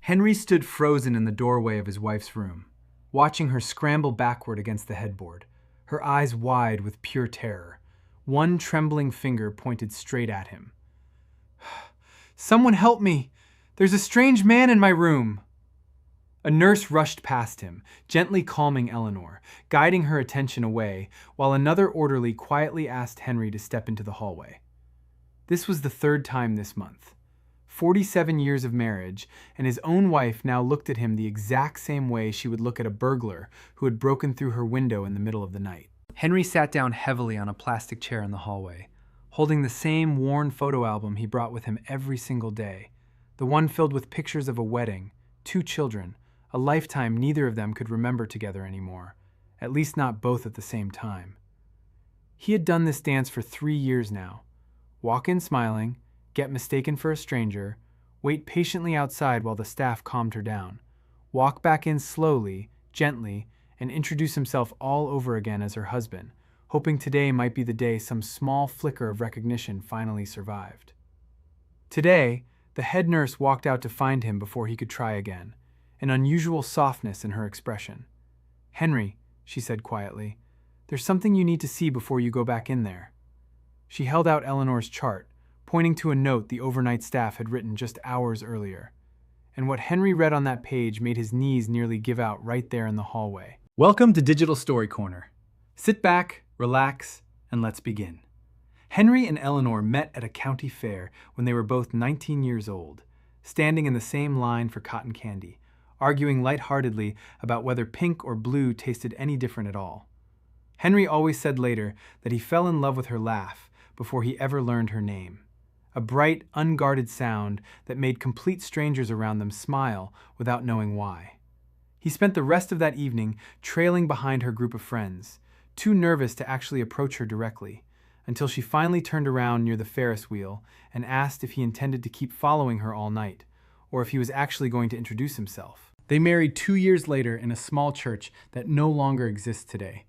Henry stood frozen in the doorway of his wife's room, watching her scramble backward against the headboard, her eyes wide with pure terror. One trembling finger pointed straight at him. "Someone help me! There's a strange man in my room!" A nurse rushed past him, gently calming Eleanor, guiding her attention away, while another orderly quietly asked Henry to step into the hallway. This was the third time this month. 47 years of marriage, and his own wife now looked at him the exact same way she would look at a burglar who had broken through her window in the middle of the night. Henry sat down heavily on a plastic chair in the hallway, holding the same worn photo album he brought with him every single day, the one filled with pictures of a wedding, 2 children, a lifetime neither of them could remember together anymore, at least not both at the same time. He had done this dance for 3 years now. Walk in smiling, get mistaken for a stranger, wait patiently outside while the staff calmed her down, walk back in slowly, gently, and introduce himself all over again as her husband, hoping today might be the day some small flicker of recognition finally survived. Today, the head nurse walked out to find him before he could try again, an unusual softness in her expression. "Henry," she said quietly, "there's something you need to see before you go back in there." She held out Eleanor's chart, pointing to a note the overnight staff had written just hours earlier. And what Henry read on that page made his knees nearly give out right there in the hallway. Welcome to Digital Story Corner. Sit back, relax, and let's begin. Henry and Eleanor met at a county fair when they were both 19 years old, standing in the same line for cotton candy, arguing lightheartedly about whether pink or blue tasted any different at all. Henry always said later that he fell in love with her laugh before he ever learned her name, a bright, unguarded sound that made complete strangers around them smile without knowing why. He spent the rest of that evening trailing behind her group of friends, too nervous to actually approach her directly, until she finally turned around near the Ferris wheel and asked if he intended to keep following her all night, or if he was actually going to introduce himself. They married 2 years later in a small church that no longer exists today,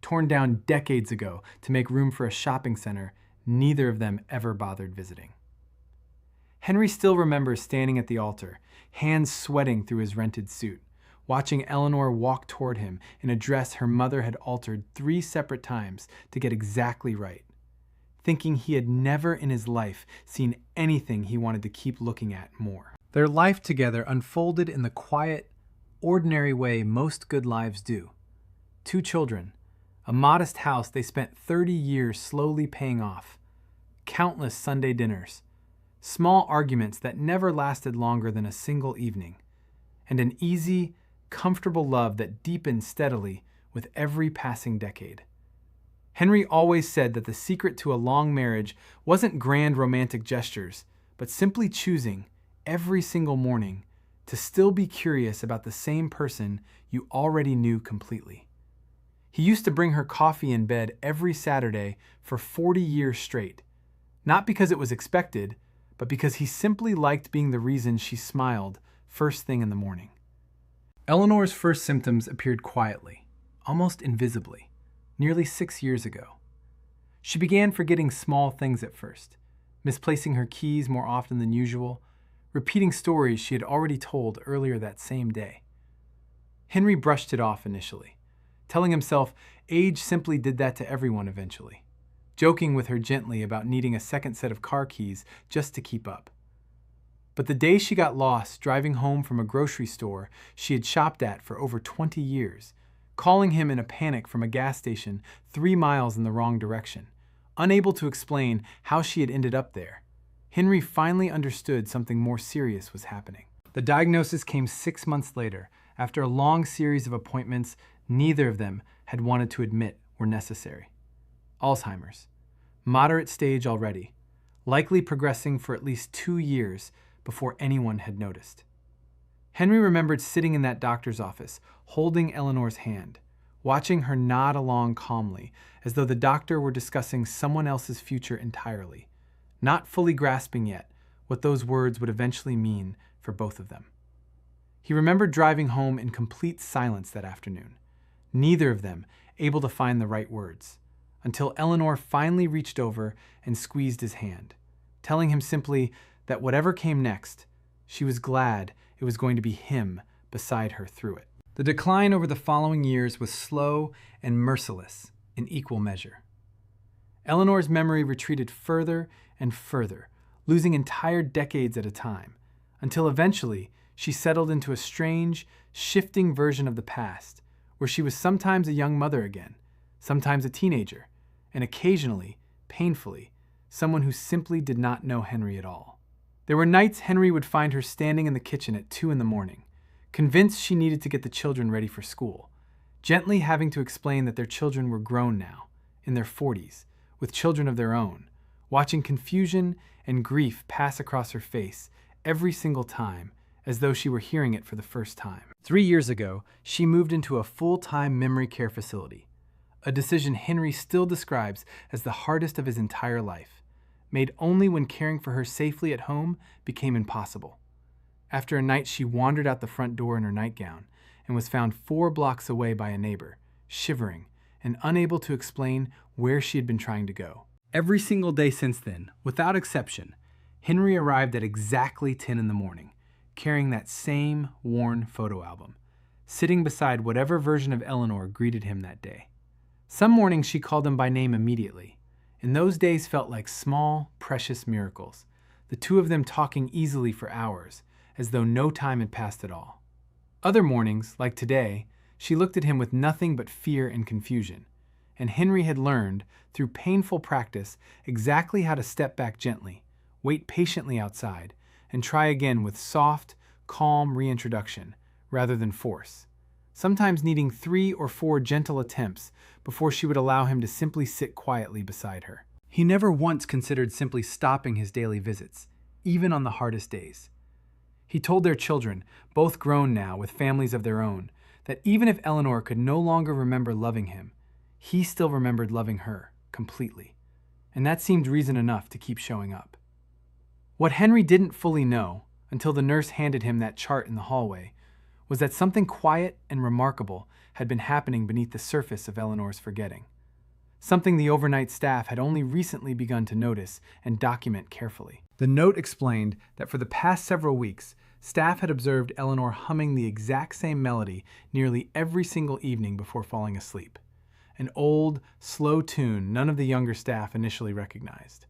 torn down decades ago to make room for a shopping center neither of them ever bothered visiting. Henry still remembers standing at the altar, hands sweating through his rented suit, watching Eleanor walk toward him in a dress her mother had altered 3 separate times to get exactly right, thinking he had never in his life seen anything he wanted to keep looking at more. Their life together unfolded in the quiet, ordinary way most good lives do. 2 children, a modest house they spent 30 years slowly paying off, countless Sunday dinners, small arguments that never lasted longer than a single evening, and an easy, comfortable love that deepened steadily with every passing decade. Henry always said that the secret to a long marriage wasn't grand romantic gestures, but simply choosing, every single morning, to still be curious about the same person you already knew completely. He used to bring her coffee in bed every Saturday for 40 years straight, not because it was expected, but because he simply liked being the reason she smiled first thing in the morning. Eleanor's first symptoms appeared quietly, almost invisibly, nearly 6 years ago. She began forgetting small things at first, misplacing her keys more often than usual, repeating stories she had already told earlier that same day. Henry brushed it off initially, telling himself age simply did that to everyone eventually, joking with her gently about needing a second set of car keys just to keep up. But the day she got lost driving home from a grocery store she had shopped at for over 20 years, calling him in a panic from a gas station 3 miles in the wrong direction, unable to explain how she had ended up there, Henry finally understood something more serious was happening. The diagnosis came 6 months later, after a long series of appointments neither of them had wanted to admit were necessary. Alzheimer's, moderate stage already, likely progressing for at least 2 years before anyone had noticed. Henry remembered sitting in that doctor's office, holding Eleanor's hand, watching her nod along calmly, as though the doctor were discussing someone else's future entirely, not fully grasping yet what those words would eventually mean for both of them. He remembered driving home in complete silence that afternoon, neither of them able to find the right words, until Eleanor finally reached over and squeezed his hand, telling him simply that whatever came next, she was glad it was going to be him beside her through it. The decline over the following years was slow and merciless in equal measure. Eleanor's memory retreated further and further, losing entire decades at a time, until eventually she settled into a strange, shifting version of the past, where she was sometimes a young mother again, sometimes a teenager, and occasionally, painfully, someone who simply did not know Henry at all. There were nights Henry would find her standing in the kitchen at 2 a.m, convinced she needed to get the children ready for school, gently having to explain that their children were grown now, in their 40s, with children of their own, watching confusion and grief pass across her face every single time, as though she were hearing it for the first time. 3 years ago, she moved into a full-time memory care facility, a decision Henry still describes as the hardest of his entire life, made only when caring for her safely at home became impossible. After a night she wandered out the front door in her nightgown and was found 4 blocks away by a neighbor, shivering and unable to explain where she had been trying to go. Every single day since then, without exception, Henry arrived at exactly 10 a.m, carrying that same worn photo album, sitting beside whatever version of Eleanor greeted him that day. Some mornings she called him by name immediately, and those days felt like small, precious miracles, the two of them talking easily for hours, as though no time had passed at all. Other mornings, like today, she looked at him with nothing but fear and confusion, and Henry had learned, through painful practice, exactly how to step back gently, wait patiently outside, and try again with soft, calm reintroduction, rather than force, sometimes needing 3 or 4 gentle attempts before she would allow him to simply sit quietly beside her. He never once considered simply stopping his daily visits, even on the hardest days. He told their children, both grown now with families of their own, that even if Eleanor could no longer remember loving him, he still remembered loving her completely, and that seemed reason enough to keep showing up. What Henry didn't fully know, until the nurse handed him that chart in the hallway, was that something quiet and remarkable had been happening beneath the surface of Eleanor's forgetting, something the overnight staff had only recently begun to notice and document carefully. The note explained that for the past several weeks, staff had observed Eleanor humming the exact same melody nearly every single evening before falling asleep, an old, slow tune none of the younger staff initially recognized.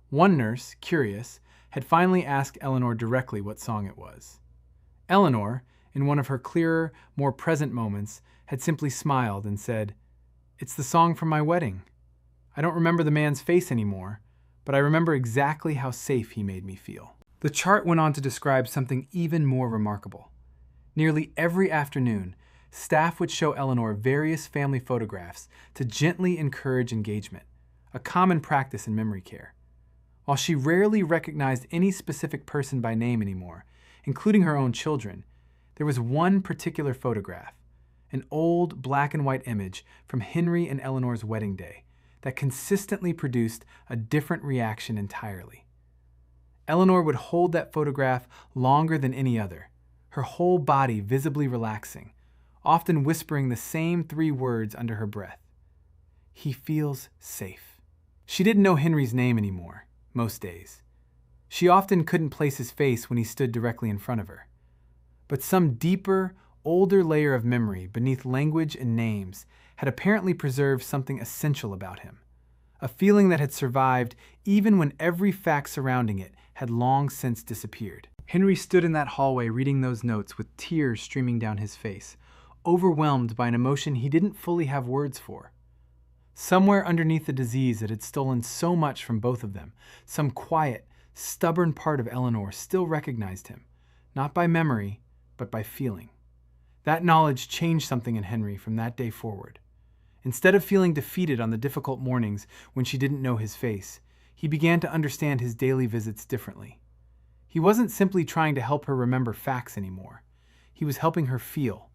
One nurse, curious, had finally asked Eleanor directly what song it was. Eleanor, in one of her clearer, more present moments, had simply smiled and said, "It's the song from my wedding. I don't remember the man's face anymore, but I remember exactly how safe he made me feel." The chart went on to describe something even more remarkable. Nearly every afternoon, staff would show Eleanor various family photographs to gently encourage engagement, a common practice in memory care. While she rarely recognized any specific person by name anymore, including her own children, there was one particular photograph, an old black and white image from Henry and Eleanor's wedding day, that consistently produced a different reaction entirely. Eleanor would hold that photograph longer than any other, her whole body visibly relaxing, often whispering the same 3 words under her breath. "He feels safe." She didn't know Henry's name anymore, most days. She often couldn't place his face when he stood directly in front of her. But some deeper, older layer of memory beneath language and names had apparently preserved something essential about him, a feeling that had survived even when every fact surrounding it had long since disappeared. Henry stood in that hallway reading those notes with tears streaming down his face, overwhelmed by an emotion he didn't fully have words for. Somewhere underneath the disease that had stolen so much from both of them, some quiet, stubborn part of Eleanor still recognized him, not by memory, but by feeling. That knowledge changed something in Henry from that day forward. Instead of feeling defeated on the difficult mornings when she didn't know his face, he began to understand his daily visits differently. He wasn't simply trying to help her remember facts anymore. He was helping her feel,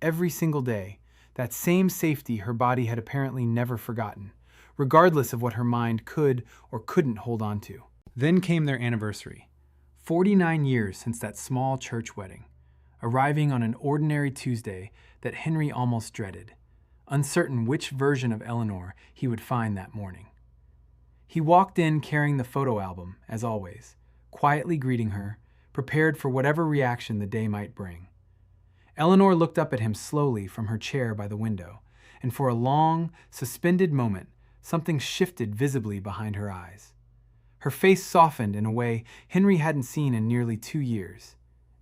every single day, that same safety her body had apparently never forgotten, regardless of what her mind could or couldn't hold on to. Then came their anniversary, 49 years since that small church wedding, arriving on an ordinary Tuesday that Henry almost dreaded, uncertain which version of Eleanor he would find that morning. He walked in carrying the photo album, as always, quietly greeting her, prepared for whatever reaction the day might bring. Eleanor looked up at him slowly from her chair by the window, and for a long, suspended moment, something shifted visibly behind her eyes. Her face softened in a way Henry hadn't seen in nearly 2 years.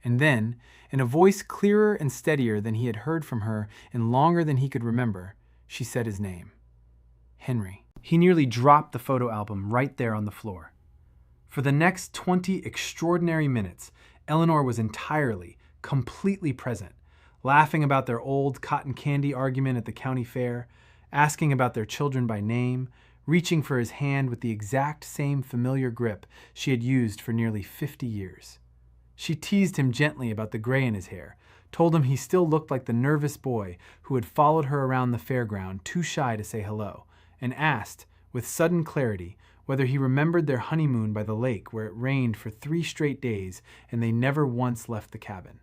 And then, in a voice clearer and steadier than he had heard from her in longer than he could remember, she said his name. Henry. He nearly dropped the photo album right there on the floor. For the next 20 extraordinary minutes, Eleanor was entirely, completely present, laughing about their old cotton candy argument at the county fair, asking about their children by name, reaching for his hand with the exact same familiar grip she had used for nearly 50 years. She teased him gently about the gray in his hair, told him he still looked like the nervous boy who had followed her around the fairground, too shy to say hello, and asked, with sudden clarity, whether he remembered their honeymoon by the lake where it rained for 3 straight days and they never once left the cabin.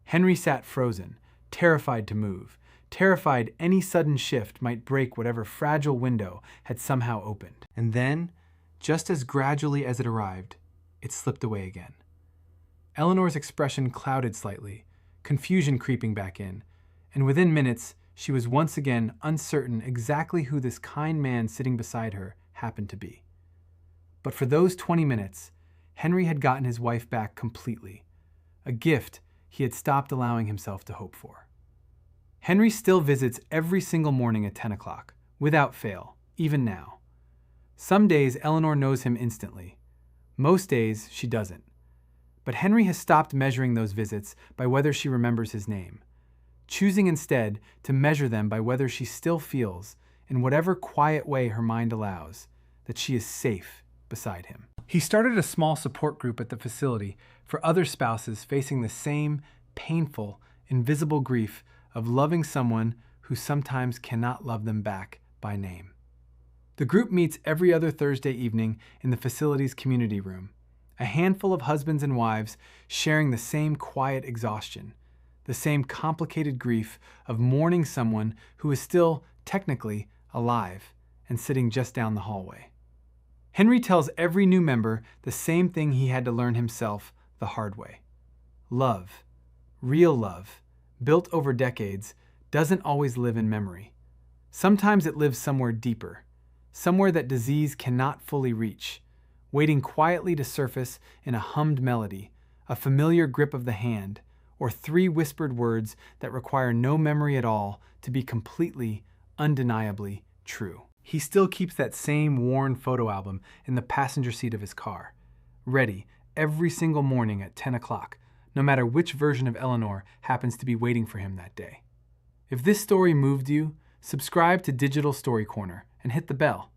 Henry sat frozen, terrified to move, terrified any sudden shift might break whatever fragile window had somehow opened. And then, just as gradually as it arrived, it slipped away again. Eleanor's expression clouded slightly, confusion creeping back in, and within minutes, she was once again uncertain exactly who this kind man sitting beside her happened to be. But for those 20 minutes, Henry had gotten his wife back completely, a gift he had stopped allowing himself to hope for. Henry still visits every single morning at 10 o'clock, without fail, even now. Some days Eleanor knows him instantly. Most days she doesn't. But Henry has stopped measuring those visits by whether she remembers his name, choosing instead to measure them by whether she still feels, in whatever quiet way her mind allows, that she is safe beside him. He started a small support group at the facility for other spouses facing the same painful, invisible grief of loving someone who sometimes cannot love them back by name. The group meets every other Thursday evening in the facility's community room, a handful of husbands and wives sharing the same quiet exhaustion, the same complicated grief of mourning someone who is still, technically, alive and sitting just down the hallway. Henry tells every new member the same thing he had to learn himself the hard way. Love, real love, built over decades, doesn't always live in memory. Sometimes it lives somewhere deeper, somewhere that disease cannot fully reach, waiting quietly to surface in a hummed melody, a familiar grip of the hand, or 3 whispered words that require no memory at all to be completely, undeniably true. He still keeps that same worn photo album in the passenger seat of his car, ready every single morning at 10 o'clock, no matter which version of Eleanor happens to be waiting for him that day. If this story moved you, subscribe to Digital Story Corner and hit the bell.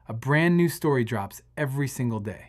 A brand new story drops every single day.